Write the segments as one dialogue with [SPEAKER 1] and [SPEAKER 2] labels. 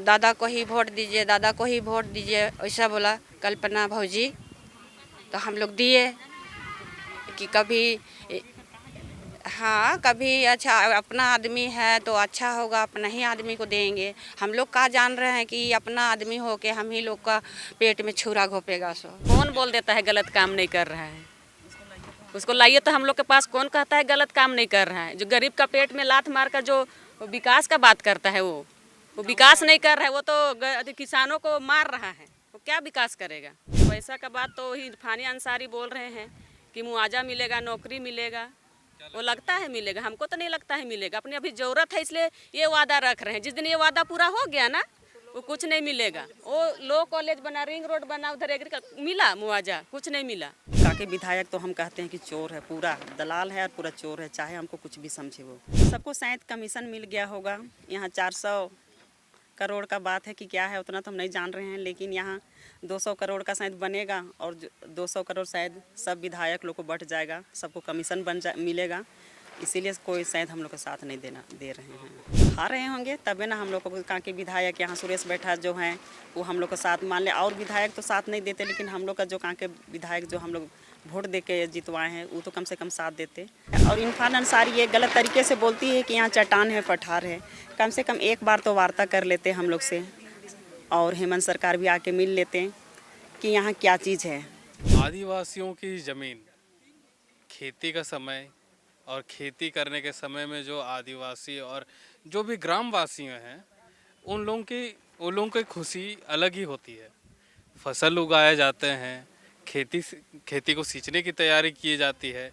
[SPEAKER 1] दादा को ही वोट दीजिए, दादा को ही वोट दीजिए, ऐसा बोला कल्पना भौजी। तो हम लोग दिए कि कभी हाँ कभी अच्छा अपना आदमी है तो अच्छा होगा, अपना ही आदमी को देंगे। हम लोग का जान रहे हैं कि अपना आदमी हो के हम ही लोग का पेट में छुरा घोपेगा। सो
[SPEAKER 2] कौन बोल देता है गलत काम नहीं कर रहा है? उसको लाइए। तो हम लोग के पास कौन कहता है गलत काम नहीं कर रहा है? जो गरीब का पेट में लात मार कर जो विकास का बात करता है वो विकास नहीं कर रहा है। वो तो किसानों को मार रहा है, वो क्या विकास करेगा? पैसा का बात तो ही फानी अंसारी बोल रहे हैं कि मुआवजा मिलेगा, नौकरी मिलेगा। वो लगता है मिलेगा, हमको तो नहीं लगता है मिलेगा। अपनी अभी जरूरत है इसलिए ये वादा रख रहे हैं। जिस दिन ये वादा पूरा हो गया ना, वो कुछ नहीं मिलेगा। वो लो कॉलेज बना, रिंग रोड बना, उधर एग्रीकल्चर मिला मुआवजा, कुछ नहीं मिला। काके विधायक तो हम कहते हैं कि चोर है, पूरा दलाल है और पूरा चोर है, चाहे हमको कुछ भी समझे। वो सबको शायद कमीशन मिल गया होगा। यहाँ 400 करोड़ का बात है कि क्या है उतना तो हम नहीं जान रहे हैं, लेकिन यहाँ 200 करोड़ का शायद बनेगा और 200 करोड़ शायद सब विधायक लोग को बट जाएगा, सबको कमीशन मिलेगा। इसीलिए कोई शायद हम लोग का साथ नहीं दे रहे हैं। खा रहे होंगे तबे ना हम लोग को। कहाँ के विधायक यहाँ सुरेश बैठा जो हैं वो हम लोग का साथ मान ले, और विधायक तो साथ नहीं देते, लेकिन हम लोग का जो कहाँ के विधायक जो हम लोग वोट दे के जितवाए हैं वो तो कम से कम साथ देते। और इरफान अंसारी ये गलत तरीके से बोलती है कि यहाँ चट्टान है, पठार है। कम से कम एक बार तो वार्ता कर लेते हम लोग से, और हेमंत सरकार भी आके मिल लेते कि यहाँ क्या चीज़ है।
[SPEAKER 3] आदिवासियों की ज़मीन, खेती का समय और खेती करने के समय में जो आदिवासी और जो भी ग्रामवासी हैं उन लोगों की खुशी अलग ही होती है। फसल उगाए जाते हैं, खेती को सींचने की तैयारी की जाती है।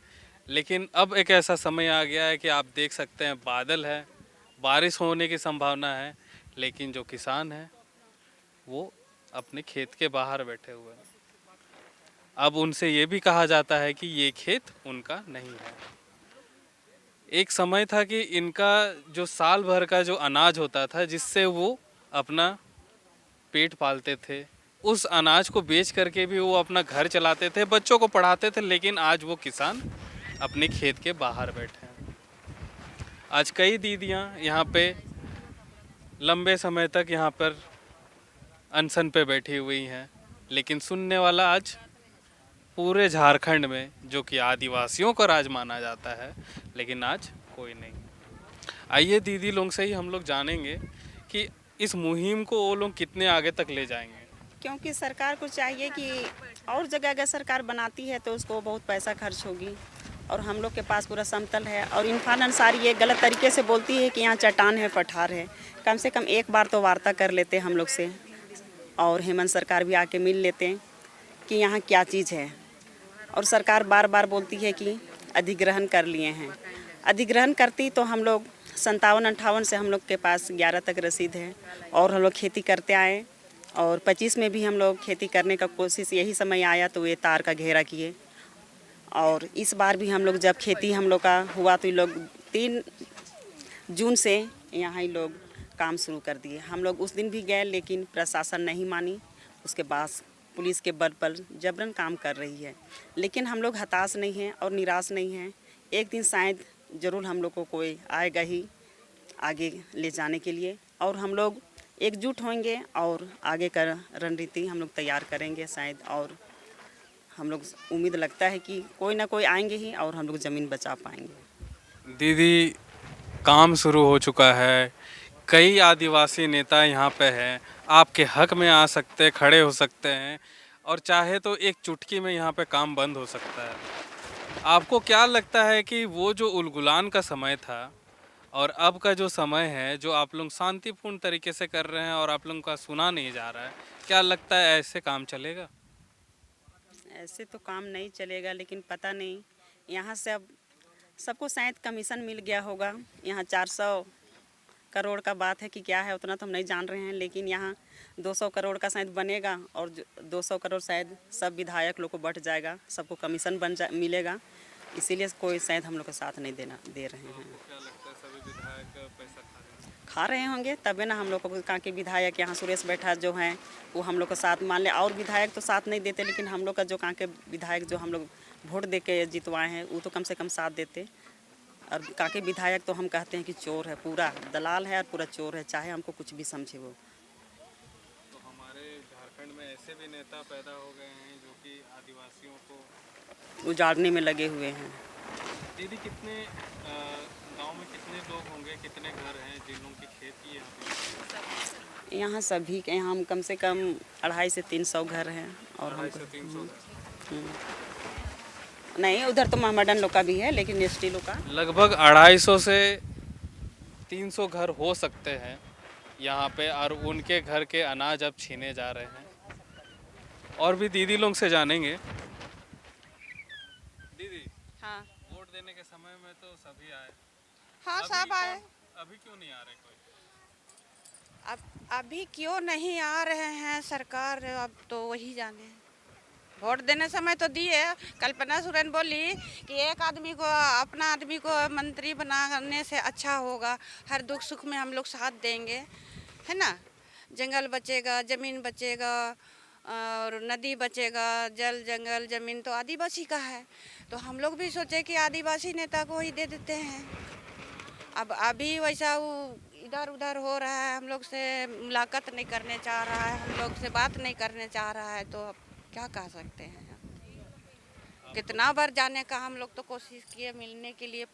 [SPEAKER 3] लेकिन अब एक ऐसा समय आ गया है कि आप देख सकते हैं बादल है, बारिश होने की संभावना है, लेकिन जो किसान है वो अपने खेत के बाहर बैठे हुए हैं। अब उनसे ये भी कहा जाता है कि ये खेत उनका नहीं है। एक समय था कि इनका जो साल भर का जो अनाज होता था जिससे वो अपना पेट पालते थे, उस अनाज को बेच करके भी वो अपना घर चलाते थे, बच्चों को पढ़ाते थे। लेकिन आज वो किसान अपने खेत के बाहर बैठे हैं। आज कई दीदियाँ यहाँ पे लंबे समय तक यहाँ पर अनशन पे बैठी हुई हैं, लेकिन सुनने वाला आज पूरे झारखंड में, जो कि आदिवासियों का राज माना जाता है, लेकिन आज कोई नहीं। आइए दीदी लोग से ही हम लोग जानेंगे कि इस मुहिम को वो लोग कितने आगे तक ले जाएंगे।
[SPEAKER 4] क्योंकि सरकार को चाहिए कि और जगह अगर सरकार बनाती है तो उसको बहुत पैसा खर्च होगी, और हम लोग के पास पूरा समतल है। और इरफान अंसारी ये गलत तरीके से बोलती है कि यहाँ चट्टान है, पठार है। कम से कम एक बार तो वार्ता कर लेते हम लोग से, और हेमंत सरकार भी आके मिल लेते कि यहाँ क्या चीज़ है। और सरकार बार बार बोलती है कि अधिग्रहण कर लिए हैं। अधिग्रहण करती तो हम लोग 57-58 से हम लोग के पास 11 तक रसीद है, और हम लोग खेती करते आए। और 25 में भी हम लोग खेती करने का कोशिश, यही समय आया तो ये तार का घेरा किए। और इस बार भी हम लोग जब खेती हम लोग का हुआ तो ये लोग 3 जून से यहाँ ही लोग काम शुरू कर दिए। हम लोग उस दिन भी गए, लेकिन प्रशासन नहीं मानी। उसके बाद पुलिस के बल पर जबरन काम कर रही है, लेकिन हम लोग हताश नहीं हैं और निराश नहीं हैं। एक दिन शायद ज़रूर हम लोग को कोई आएगा ही आगे ले जाने के लिए, और हम लोग एकजुट होंगे और आगे का रणनीति हम लोग तैयार करेंगे शायद। और हम लोग उम्मीद लगता है कि कोई ना कोई आएंगे ही और हम लोग ज़मीन बचा पाएंगे।
[SPEAKER 3] दीदी, काम शुरू हो चुका है, कई आदिवासी नेता यहाँ पे हैं, आपके हक में आ सकते, खड़े हो सकते हैं, और चाहे तो एक चुटकी में यहाँ पे काम बंद हो सकता है। आपको क्या लगता है कि वो जो उलगुलान का समय था और अब का जो समय है, जो आप लोग शांतिपूर्ण तरीके से कर रहे हैं और आप लोगों का सुना नहीं जा रहा है, क्या लगता है ऐसे काम चलेगा?
[SPEAKER 4] ऐसे तो काम नहीं चलेगा, लेकिन पता नहीं, यहाँ से अब सबको शायद कमीशन मिल गया होगा। यहाँ 400 करोड़ का बात है कि क्या है उतना तो हम नहीं जान रहे हैं, लेकिन यहाँ 200 करोड़ का शायद बनेगा, और 200 करोड़ शायद सब विधायक लोग को बट जाएगा, सबको कमीशन मिलेगा। इसीलिए कोई शायद हम लोग का साथ नहीं दे रहे हैं।
[SPEAKER 3] क्या लगता है सभी विधायक पैसा
[SPEAKER 4] खा रहे होंगे तबे ना हम लोग को। कहाँ के विधायक यहाँ सुरेश बैठा जो हैं वो हम लोग का साथ मान ले, और विधायक तो साथ नहीं देते, लेकिन हम लोग का जो कहाँ के विधायक जो हम लोग वोट दे के जितवाए हैं वो तो कम से कम साथ देते। और कहाँ के विधायक तो हम कहते हैं कि चोर है, पूरा दलाल है और पूरा चोर है, चाहे हमको कुछ भी समझे। वो
[SPEAKER 3] झारखंड में ऐसे भी नेता पैदा हो गए हैं जो कि आदिवासियों को
[SPEAKER 4] उजाड़ने में लगे हुए हैं।
[SPEAKER 3] दीदी कितने गांव में कितने लोग होंगे, कितने घर हैं जिन लोगों की खेती है?
[SPEAKER 4] यहाँ सभी के यहाँ हम कम से कम 250 से 300 घर हैं। और
[SPEAKER 3] 250
[SPEAKER 4] हमको
[SPEAKER 3] से 300 घर।
[SPEAKER 4] नहीं, उधर तो मोहम्मदन लोग का भी है, लेकिन एसटी लोग का
[SPEAKER 3] लगभग 250 से 300 घर हो सकते हैं यहाँ पे, और उनके घर के अनाज अब छीने जा रहे हैं। और भी दीदी लोग से जानेंगे। दीदी,
[SPEAKER 1] हाँ
[SPEAKER 3] वोट देने के समय में तो सभी आए,
[SPEAKER 1] हाँ सब आए।
[SPEAKER 3] अभी क्यों नहीं आ रहे कोई?
[SPEAKER 1] अभी क्यों नहीं आ रहे हैं सरकार, अब तो वही जाने। वोट देने समय तो दिए। कल्पना सोरेन बोली कि एक आदमी को, अपना आदमी को मंत्री बनाने से अच्छा होगा, हर दुख सुख में हम लोग साथ देंगे, है ना। जंगल बचेगा, ज़मीन बचेगा और नदी बचेगा। जल जंगल ज़मीन तो आदिवासी का है, तो हम लोग भी सोचे कि आदिवासी नेता को ही दे देते हैं। अब अभी वैसा वो इधर उधर हो रहा है, हम लोग से मुलाकात नहीं करने चाह रहा है, हम लोग से बात नहीं करने चाह रहा है, तो अब क्या कह सकते हैं। कितना बार जाने का हम लोग तो कोशिश किए, मिलने के लिए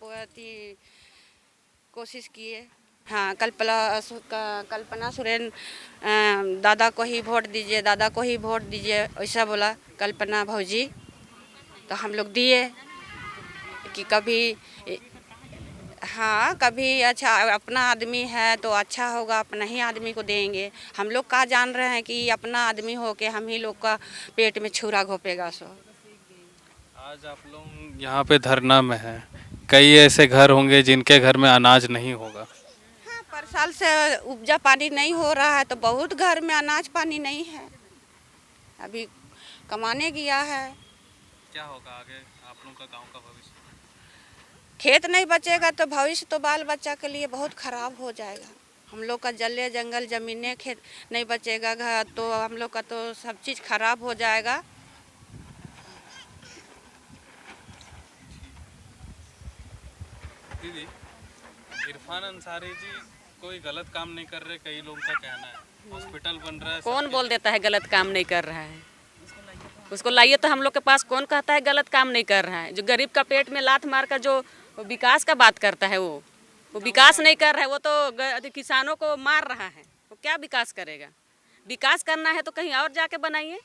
[SPEAKER 1] कोशिश किए। हाँ, कल्पना सोरेन दादा को ही वोट दीजिए, दादा को ही वोट दीजिए, ऐसा बोला कल्पना भौजी। तो हम लोग दिए कि कभी, हाँ कभी अच्छा अपना आदमी है तो अच्छा होगा, अपना ही आदमी को देंगे। हम लोग का जान रहे हैं कि अपना आदमी हो के हम ही लोग का पेट में छुरा घोपेगा। सो
[SPEAKER 3] आज आप लोग यहाँ पे धरना में हैं, कई ऐसे घर होंगे जिनके घर में अनाज नहीं होगा।
[SPEAKER 1] हाँ, पर साल से उपजा पानी नहीं हो रहा है, तो बहुत घर में अनाज पानी नहीं है। अभी कमाने गया है।
[SPEAKER 3] क्या होगा आगे आप लोगों का गांव का भविष्य?
[SPEAKER 1] खेत नहीं बचेगा तो भविष्य तो बाल बच्चा के लिए बहुत खराब हो जाएगा। हम लोग का जले जंगल ज़मीनें खेत नहीं बचेगा, घर तो हम लोग का तो सब चीज़ खराब हो जाएगा।
[SPEAKER 3] दीदी, इरफान अंसारी जी कोई गलत काम नहीं कर रहे, कई लोगों का कहना है। हॉस्पिटल बन रहा है,
[SPEAKER 2] कौन बोल देता है गलत काम नहीं कर रहा है? उसको लाइए तो हम लोग के पास कौन कहता है गलत काम नहीं कर रहा है? जो गरीब का पेट में लात मार कर जो विकास का बात करता है वो विकास नहीं कर रहा है। वो तो किसानों को मार रहा है। वो क्या विकास करेगा? विकास करना है तो कहीं और जाके बनाइए।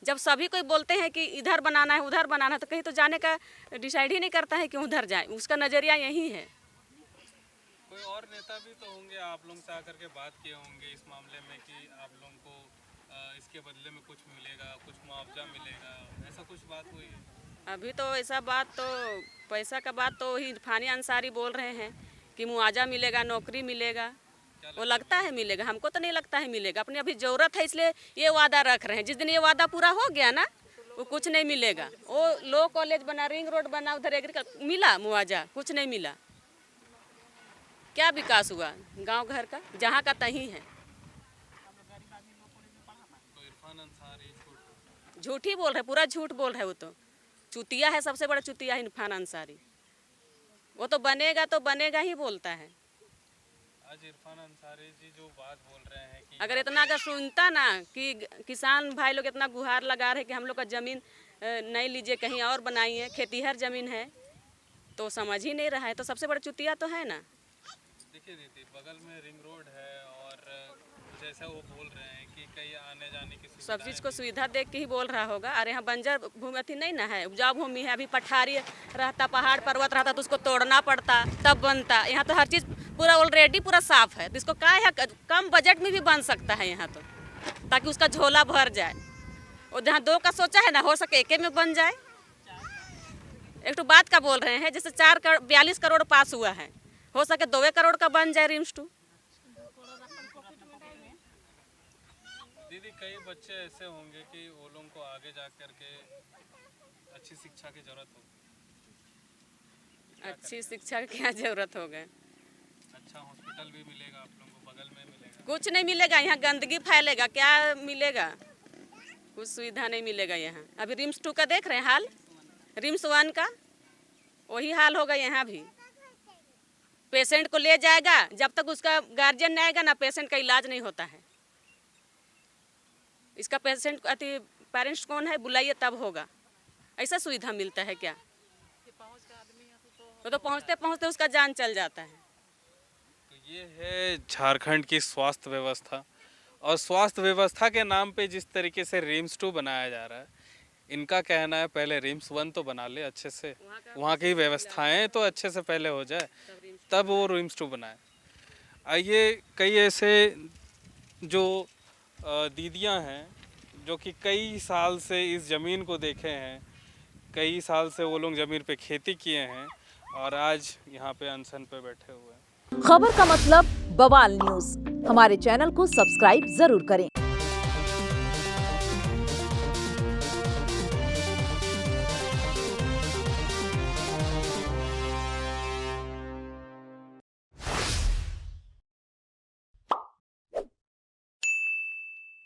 [SPEAKER 2] जब सभी कोई बोलते हैं कि इधर बनाना है उधर बनाना है, तो कहीं तो जाने का डिसाइड ही नहीं करता है कि उधर जाए। उसका नज़रिया यही है।
[SPEAKER 3] कोई और नेता भी तो होंगे, आप लोग से आकर के बात किए होंगे इस मामले में कि आप लोगों को इसके बदले में कुछ मिलेगा, कुछ मुआवजा मिलेगा, ऐसा कुछ बात हुई है?
[SPEAKER 2] अभी तो ऐसा बात तो पैसा का बात तो ही इरफान अंसारी बोल रहे हैं कि मुआवजा मिलेगा, नौकरी मिलेगा। वो लगता है मिलेगा, हमको तो नहीं लगता है मिलेगा। अपनी अभी ज़रूरत है इसलिए ये वादा रख रहे हैं। जिस दिन ये वादा पूरा हो गया ना, वो कुछ नहीं मिलेगा। वो लो कॉलेज बना, रिंग रोड बना, उधर एग्रीकल्चर मिला मुआवजा, कुछ नहीं मिला। क्या विकास हुआ गांव घर का? जहाँ का तहीं है।
[SPEAKER 3] तो इरफान अंसारी
[SPEAKER 2] झूठ ही बोल रहे, पूरा झूठ बोल रहे। वो तो चुतिया है, सबसे बड़ा चुतिया है इरफान अंसारी। वो तो बनेगा ही बोलता है।
[SPEAKER 3] आज इरफान अंसारी जी जो बात बोल रहे हैं कि
[SPEAKER 2] अगर इतना अगर सुनता ना कि किसान भाई लोग इतना गुहार लगा रहे कि हम लोग का ज़मीन नहीं लीजिए, कहीं और बनाइए, खेतीहर ज़मीन है, तो समझ ही नहीं रहा है। तो सबसे बड़ा चुतिया तो है ना।
[SPEAKER 3] देखिए दीदी, बगल में रिंग रोड है और जैसा वो बोल रहे हैं कि कहीं आने जाने की
[SPEAKER 2] सब चीज़ को सुविधा देख के ही बोल रहा होगा। अरे यहाँ बंजर भूमि अथी नहीं ना है, उपजाऊ भूमि है। अभी पठारी रहता, पहाड़ पर्वत रहता तो उसको तोड़ना पड़ता तब बनता। यहाँ तो हर चीज़ पूरा ऑलरेडी पूरा साफ है, तो इसको क्या है कम बजट में भी बन सकता है यहाँ तो, ताकि उसका झोला भर जाए। और जहाँ दो का सोचा है ना, हो सके एक में बन जाए। एक तो बात का बोल रहे हैं, जैसे 42 करोड़ पास हुआ है, हो सके 2 करोड़ का बन जाए रिम्स 2।
[SPEAKER 3] दीदी, कई बच्चे ऐसे होंगे कि वो लोगों को आगे जा कर के अच्छी शिक्षा की जरूरत होगी।
[SPEAKER 2] अच्छी शिक्षा की क्या जरूरत होगा?
[SPEAKER 3] अच्छा हॉस्पिटल भी मिलेगा आप लोगों को, बगल में मिलेगा?
[SPEAKER 2] कुछ नहीं मिलेगा। यहाँ गंदगी फैलेगा, क्या मिलेगा? कुछ सुविधा नहीं मिलेगा यहाँ। अभी रिम्स 2 का देख रहे हैं हाल, रिम्स 1 का वही हाल होगा यहाँ भी। पेशेंट को ले जाएगा, जब तक उसका गार्जियन नहीं आएगा ना, पेशेंट का इलाज नहीं होता है। इसका पेरेंट्स कौन है, बुलाइए तब होगा। ऐसा सुविधा मिलता है क्या? वो तो पहुँचते पहुँचते उसका जान चल जाता है।
[SPEAKER 3] तो ये है झारखंड की स्वास्थ्य व्यवस्था, और स्वास्थ्य व्यवस्था के नाम पे जिस तरीके से रिम्स 2 बनाया जा रहा है, इनका कहना है पहले रिम्स 1 तो बना ले अच्छे से, वहाँ की व्यवस्थाएं तो अच्छे से पहले हो जाए, तब वो रिम्स 2 बनाए। आइए, कई ऐसे जो दीदियाँ हैं जो कि कई साल से इस ज़मीन को देखे हैं, कई साल से वो लोग ज़मीन पे खेती किए हैं और आज यहाँ पे अनशन पे बैठे हुए हैं।
[SPEAKER 5] खबर का मतलब बवाल न्यूज। हमारे चैनल को सब्सक्राइब जरूर करें।